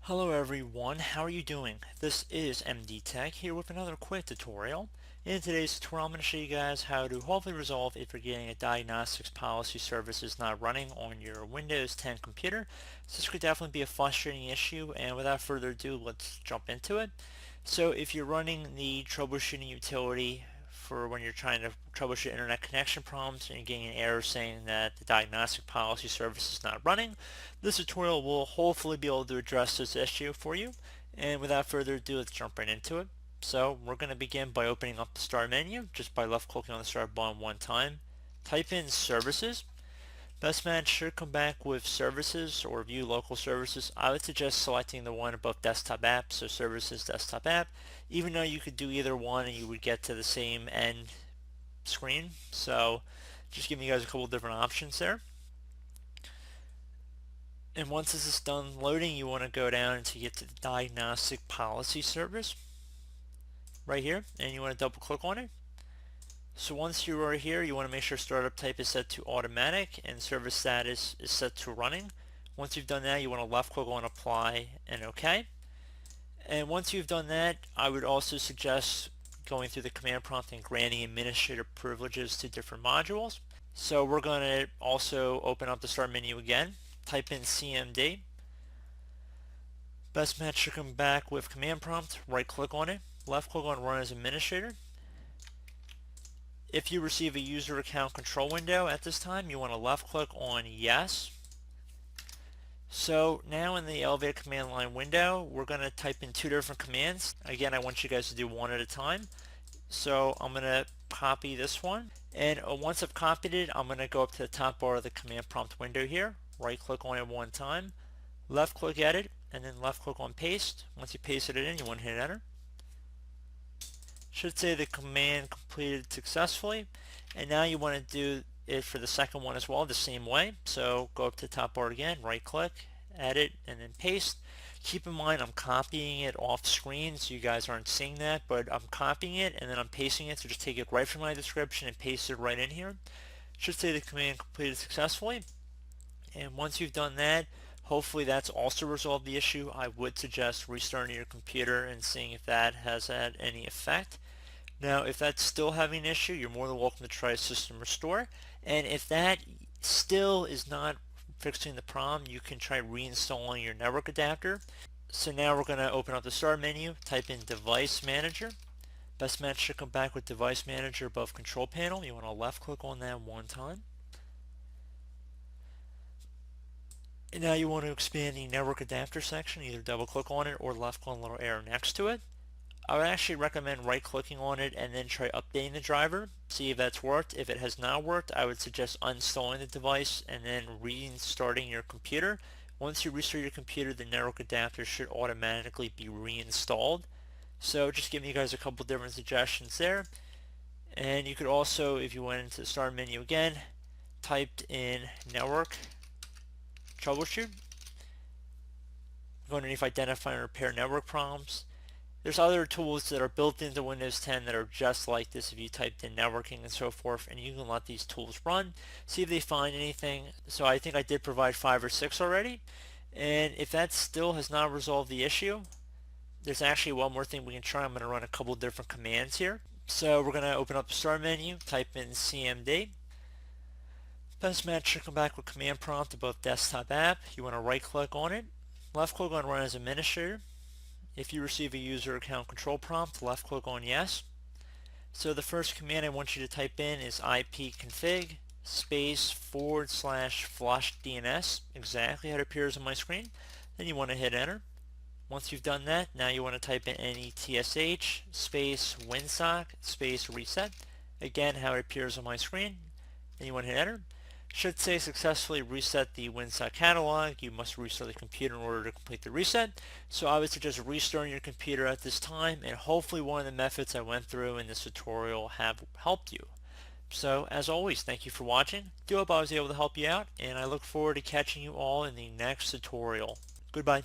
Hello everyone, how are you doing? This is MD Tech here with another quick tutorial. In today's tutorial I'm going to show you guys how to hopefully resolve if you're getting a diagnostics policy services not running on your Windows 10 computer. So this could definitely be a frustrating issue, and without further ado, let's jump into it. So if you're running the troubleshooting utility for when you're trying to troubleshoot internet connection problems and you're getting an error saying that the diagnostic policy service is not running, this tutorial will hopefully be able to address this issue for you. And without further ado, let's jump right into it. So we're going to begin by opening up the Start menu just by left clicking on the Start button one time. Type in Services. Best match should come back with Services or View Local Services. I would suggest selecting the one above Desktop App, so Services Desktop App, even though you could do either one and you would get to the same end screen. So just giving you guys a couple different options there. And once this is done loading, you want to go down until you get to the Diagnostic Policy Service right here, and you want to double click on it. So once you are here, you want to make sure startup type is set to automatic and service status is set to running. Once you've done that, you want to left click on apply and OK. And once you've done that, I would also suggest going through the command prompt and granting administrator privileges to different modules. So we're going to also open up the Start menu again, type in CMD. Best match should come back with command prompt, right click on it, left click on Run as Administrator. If you receive a user account control window at this time, you want to left click on Yes. So now in the elevated command line window, we're going to type in two different commands. Again, I want you guys to do one at a time. So I'm going to copy this one, and once I've copied it, I'm going to go up to the top bar of the command prompt window here, right click on it one time, left click Edit, and then left click on Paste. Once you pasted it in, you want to hit Enter. Should say the command completed successfully, and now you want to do it for the second one as well the same way. So go up to the top bar again, right click, edit, and then paste. Keep in mind I'm copying it off screen so you guys aren't seeing that, but I'm copying it and then I'm pasting it, so just take it right from my description and paste it right in here. Should say the command completed successfully, and once you've done that, hopefully that's also resolved the issue. I would suggest restarting your computer and seeing if that has had any effect. Now, if that's still having an issue, you're more than welcome to try System Restore. And if that still is not fixing the problem, you can try reinstalling your network adapter. So now we're going to open up the Start menu, type in Device Manager. Best match should come back with Device Manager above Control Panel. You want to left click on that one time. And now you want to expand the network adapter section, either double click on it or left click on the little arrow next to it. I would actually recommend right clicking on it and then try updating the driver, see if that's worked. If it has not worked, I would suggest uninstalling the device and then restarting your computer. Once you restart your computer, the network adapter should automatically be reinstalled. So just giving you guys a couple different suggestions there. And you could also, if you went into the Start menu again, typed in network troubleshoot, go underneath identify and repair network problems. There's other tools that are built into Windows 10 that are just like this if you typed in networking and so forth, and you can let these tools run, see if they find anything. So I think I did provide 5 or 6 already, and if that still has not resolved the issue, there's actually one more thing we can try. I'm going to run a couple different commands here. So we're going to open up the Start menu, type in CMD. Best match should come back with command prompt above Desktop App. You want to right click on it, left click on Run as Administrator. If you receive a user account control prompt, left click on Yes. So the first command I want you to type in is ipconfig space /flush DNS, exactly how it appears on my screen. Then you want to hit Enter. Once you've done that, now you want to type in netsh space winsock space reset, again how it appears on my screen. Then you want to hit Enter. Should say successfully reset the WinSock catalog. You must restart the computer in order to complete the reset. So I would suggest restarting your computer at this time, and hopefully one of the methods I went through in this tutorial have helped you. So as always, thank you for watching. Do hope I was able to help you out, and I look forward to catching you all in the next tutorial. Goodbye.